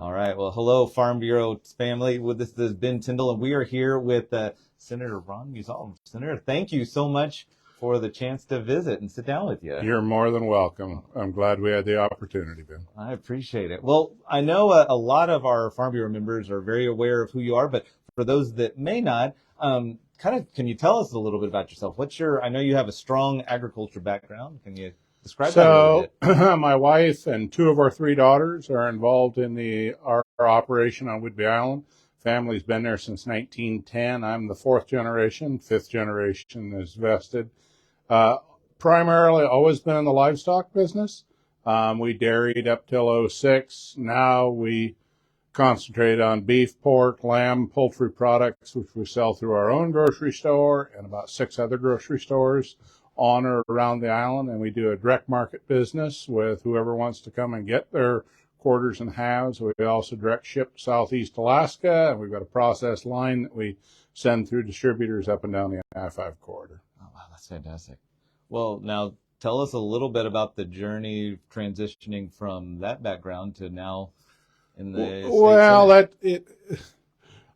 All right. Well, hello, Farm Bureau family. This is Ben Tyndall, and we are here with Senator Ron Muzzall. Senator, thank you so much for the chance to visit and sit down with you. You're more than welcome. I'm glad we had the opportunity, Ben. I appreciate it. Well, I know a lot of our Farm Bureau members are very aware of who you are, but for those that may not, can you tell us a little bit about yourself? I know you have a strong agriculture background. Can you describe that a little bit? My wife and two of our three daughters are involved in our operation on Whidbey Island. Family's been there since 1910. I'm the fourth generation. Fifth generation is vested. Primarily always been in the livestock business. We dairied up till '06. Now we concentrate on beef, pork, lamb, poultry products, which we sell through our own grocery store and about 6 other grocery stores on or around the island. And we do a direct market business with whoever wants to come and get their quarters and halves. We also direct ship to Southeast Alaska, and we've got a process line that we send through distributors up and down the I-5 corridor. Oh, wow, that's fantastic. Well, now tell us a little bit about the journey transitioning from that background to now in the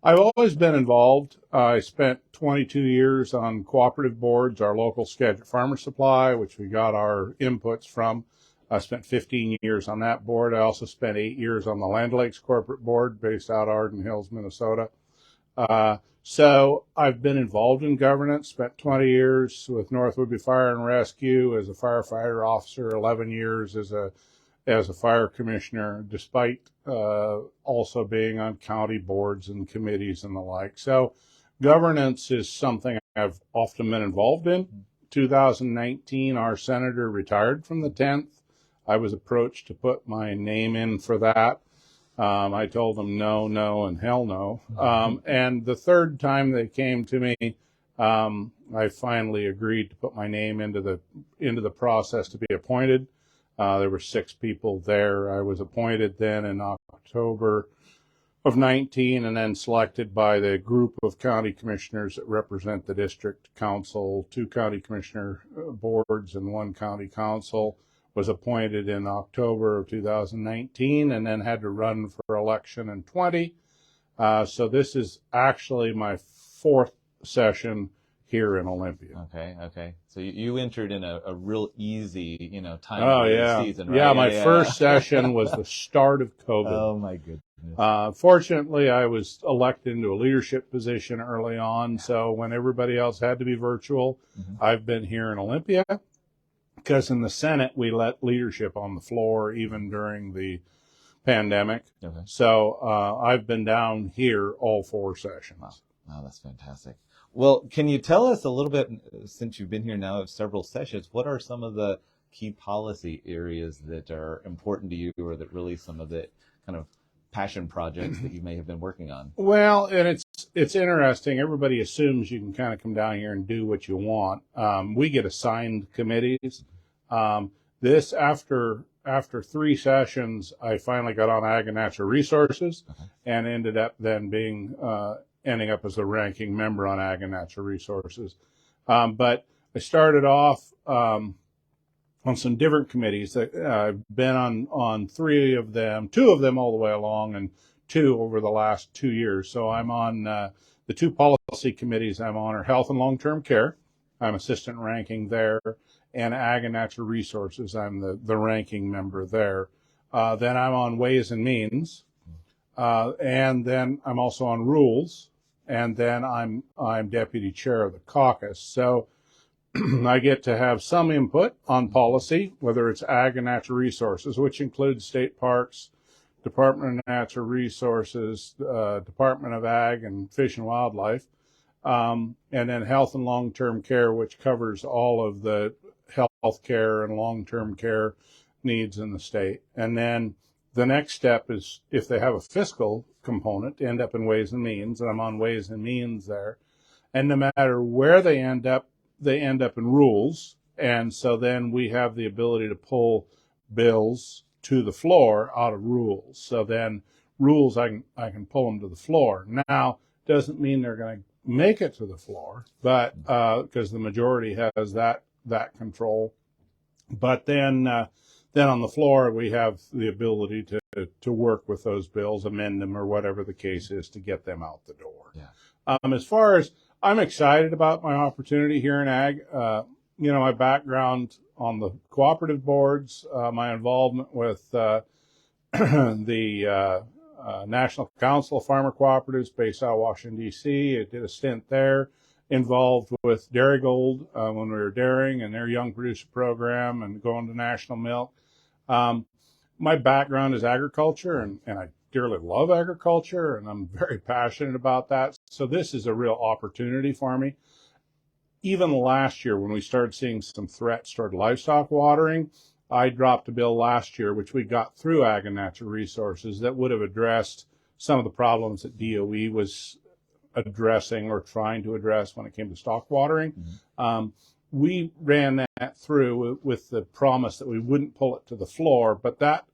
I've always been involved. I spent 22 years on cooperative boards, our local Skagit Farmer Supply, which we got our inputs from. I spent 15 years on that board. I also spent 8 years on the Land Lakes corporate board based out of Arden Hills, Minnesota. So I've been involved in governance, spent 20 years with North Whidbey Fire and Rescue as a firefighter officer, 11 years as a fire commissioner, despite also being on county boards and committees and the like. So governance is something I've often been involved in. 2019, our senator retired from the 10th. I was approached to put my name in for that. I told them no, no, and hell no. And the third time they came to me, I finally agreed to put my name into the process to be appointed. There were 6 people there. I was appointed then in October of 19 and then selected by the group of county commissioners that represent the district council, 2 county commissioner boards and 1 county council. Was appointed in October of 2019 and then had to run for election in 20. So this is actually my 4th session here in Olympia. Okay. So you entered in a real easy, time of the season, right? Yeah, my first session was the start of COVID. Oh my goodness. Fortunately, I was elected into a leadership position early on, so when everybody else had to be virtual, I've been here in Olympia. Because in the Senate, we let leadership on the floor even during the pandemic. Okay. So I've been down here all 4 sessions. Wow, that's fantastic. Well, can you tell us a little bit, since you've been here now of several sessions, what are some of the key policy areas that are important to you, or that really some of the kind of passion projects that you may have been working on? Well, and it's interesting. Everybody assumes you can kind of come down here and do what you want. We get assigned committees. This after 3 sessions, I finally got on Ag and Natural Resources, and ended up then ending up as the ranking member on Ag and Natural Resources. But I started off on some different committees. I've been on 3 of them, 2 of them all the way along, and 2 over the last 2 years. So I'm on the 2 policy committees I'm on are Health and Long-Term Care. I'm assistant ranking there. And Ag and Natural Resources, I'm the ranking member there. Then I'm on Ways and Means. And then I'm also on Rules. And then I'm deputy chair of the caucus. So I get to have some input on policy, whether it's Ag and Natural Resources, which includes state parks, Department of Natural Resources, Department of Ag and Fish and Wildlife, and then Health and Long-Term Care, which covers all of the health care and long-term care needs in the state. And then the next step is, if they have a fiscal component, to end up in Ways and Means, and I'm on Ways and Means there. And no matter where they end up in Rules. And so then we have the ability to pull bills to the floor out of Rules. So then Rules, I can pull them to the floor. Now, doesn't mean they're going to make it to the floor, but because the majority has that control. But then on the floor, we have the ability to work with those bills, amend them, or whatever the case is to get them out the door. Yeah. As far as I'm excited about my opportunity here in ag, my background on the cooperative boards, my involvement with the National Council of Farmer Cooperatives based out of Washington, D.C. I did a stint there, involved with Dairy Gold when we were dairying and their young producer program and going to National Milk. My background is agriculture, and I dearly love agriculture, and I'm very passionate about that. So this is a real opportunity for me. Even last year, when we started seeing some threats toward livestock watering, I dropped a bill last year, which we got through Ag and Natural Resources, that would have addressed some of the problems that DOE was addressing or trying to address when it came to stock watering. We ran that through with the promise that we wouldn't pull it to the floor, but that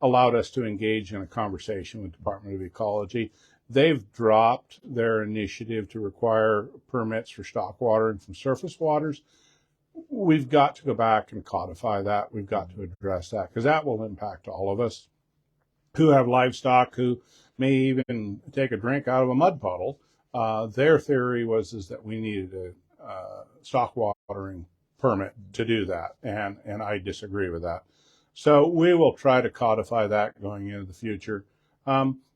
allowed us to engage in a conversation with the Department of Ecology. They've dropped their initiative to require permits for stock watering from surface waters. We've got to go back and codify that. We've got to address that because that will impact all of us who have livestock, who may even take a drink out of a mud puddle. Their theory was that we needed a stock watering permit to do that, and I disagree with that. So we will try to codify that going into the future.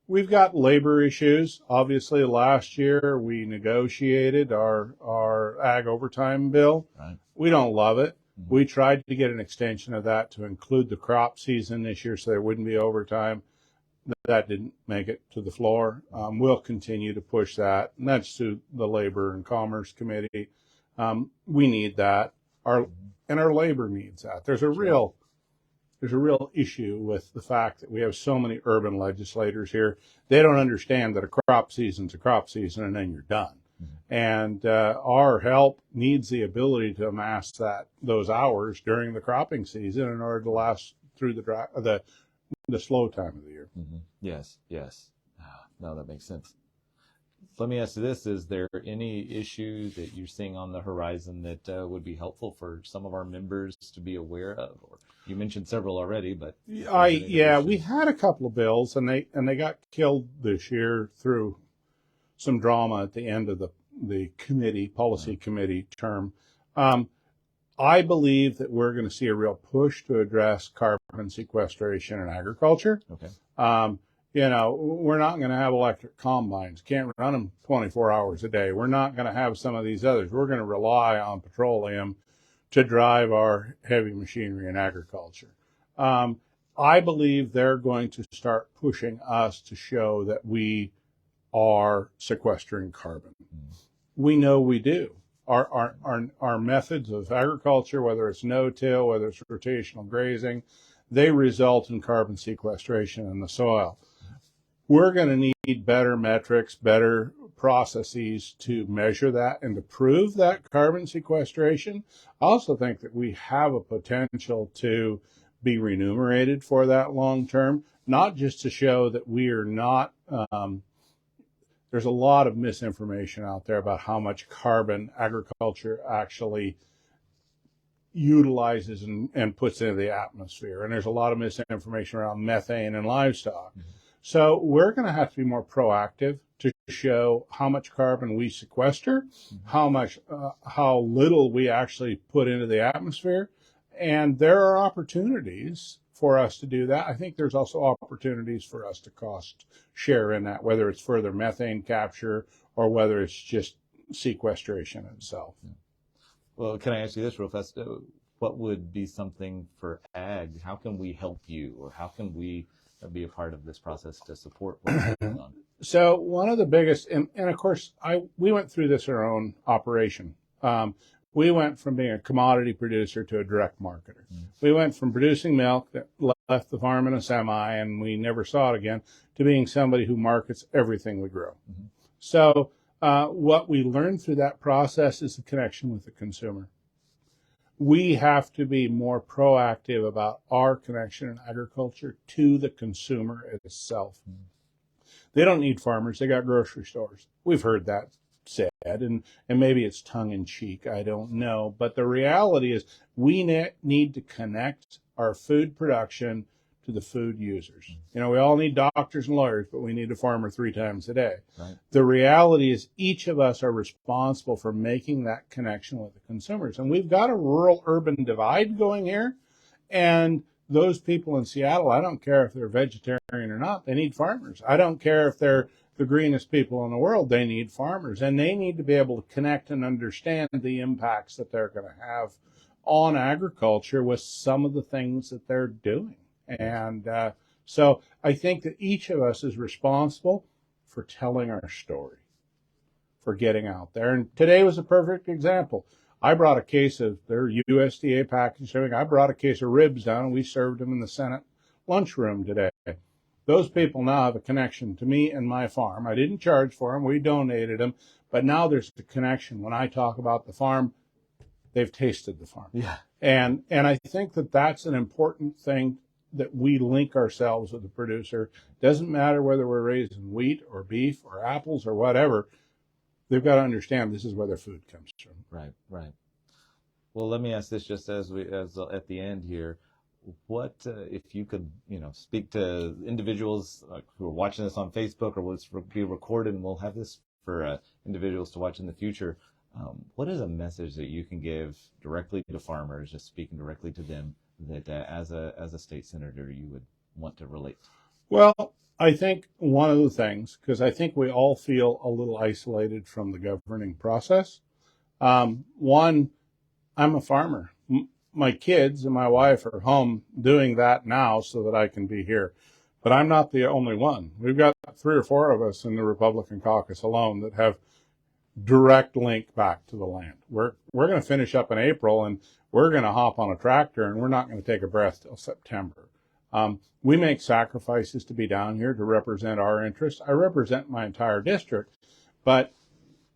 We've got labor issues. Obviously, last year we negotiated our ag overtime bill. Right. We don't love it. We tried to get an extension of that to include the crop season this year so there wouldn't be overtime. That didn't make it to the floor. We'll continue to push that, and that's to the Labor and Commerce Committee. We need that. Our labor needs that. There's a real issue with the fact that we have so many urban legislators here. They don't understand that a crop season's a crop season and then you're done. And our help needs the ability to amass those hours during the cropping season in order to last through the slow time of the year. Yes. No, that makes sense. Let me ask you this. Is there any issue that you're seeing on the horizon that would be helpful for some of our members to be aware of? Or you mentioned several already, but we had a couple of bills, and they got killed this year through some drama at the end of the policy committee term. I believe that we're going to see a real push to address carbon sequestration in agriculture. Okay. We're not going to have electric combines. Can't run them 24 hours a day. We're not going to have some of these others. We're going to rely on petroleum to drive our heavy machinery in agriculture. I believe they're going to start pushing us to show that we are sequestering carbon. We know we do. Our methods of agriculture, whether it's no-till, whether it's rotational grazing, they result in carbon sequestration in the soil. We're going to need better metrics, better processes to measure that and to prove that carbon sequestration. I also think that we have a potential to be remunerated for that long term, not just to show that we are not, there's a lot of misinformation out there about how much carbon agriculture actually utilizes and puts into the atmosphere. And there's a lot of misinformation around methane and livestock. So we're going to have to be more proactive to show how much carbon we sequester, how little we actually put into the atmosphere. And there are opportunities for us to do that. I think there's also opportunities for us to cost share in that, whether it's further methane capture or whether it's just sequestration itself. Well, can I ask you this real fast? What would be something for ag? How can we help you, or how can we be a part of this process to support what you're working on? So one of the biggest, and of course, we went through this in our own operation. We went from being a commodity producer to a direct marketer. We went from producing milk that left the farm in a semi and we never saw it again to being somebody who markets everything we grow. So what we learned through that process is the connection with the consumer. We have to be more proactive about our connection in agriculture to the consumer itself. They don't need farmers. They got grocery stores. We've heard that said, and maybe it's tongue in cheek. I don't know. But the reality is we need to connect our food production to the food users. You know, we all need doctors and lawyers, but we need a farmer 3 times a day. Right. The reality is each of us are responsible for making that connection with the consumers. And we've got a rural-urban divide going here. And those people in Seattle, I don't care if they're vegetarian or not, they need farmers. I don't care if they're the greenest people in the world, they need farmers. And they need to be able to connect and understand the impacts that they're going to have on agriculture with some of the things that they're doing. And so I think that each of us is responsible for telling our story, for getting out there. And today was a perfect example. I brought a case of their USDA packaging. I brought a case of ribs down, and we served them in the Senate lunchroom today. Those people now have a connection to me and my farm. I didn't charge for them. We donated them. But now there's a connection. When I talk about the farm, they've tasted the farm. Yeah. And I think that that's an important thing, that we link ourselves with the producer. Doesn't matter whether we're raising wheat or beef or apples or whatever. They've got to understand this is where their food comes from. Right, right. Well, let me ask this just as at the end here. What if you could, speak to individuals who are watching this on Facebook, or will this be recorded and we'll have this for individuals to watch in the future? What is a message that you can give directly to farmers, just speaking directly to them, that as a state senator you would want to relate? Well, I think one of the things, because I think we all feel a little isolated from the governing process. One, I'm a farmer. My kids and my wife are home doing that now so that I can be here. But I'm not the only one. We've got 3 or 4 of us in the Republican caucus alone that have direct link back to the land. We're going to finish up in April, and we're going to hop on a tractor, and we're not going to take a breath till September. We make sacrifices to be down here to represent our interests. I represent my entire district, but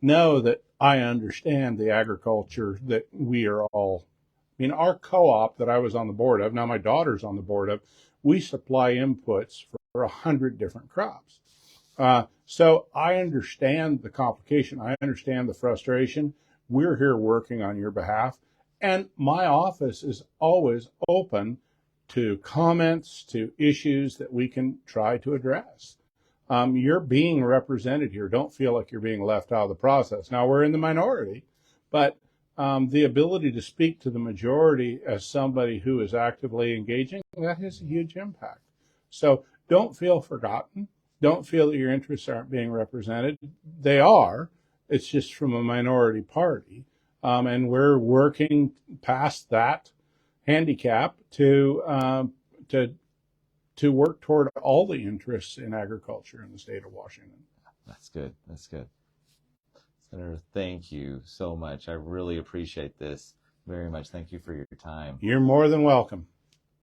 know that I understand the agriculture that we are all. I mean, our co-op that I was on the board of, now my daughter's on the board of, we supply inputs for 100 different crops. So I understand the complication. I understand the frustration. We're here working on your behalf. And my office is always open to comments, to issues that we can try to address. You're being represented here. Don't feel like you're being left out of the process. Now, we're in the minority, but the ability to speak to the majority as somebody who is actively engaging, that has a huge impact. So don't feel forgotten. Don't feel that your interests aren't being represented. They are. It's just from a minority party. And we're working past that handicap to work toward all the interests in agriculture in the state of Washington. That's good. That's good. Senator, thank you so much. I really appreciate this very much. Thank you for your time. You're more than welcome.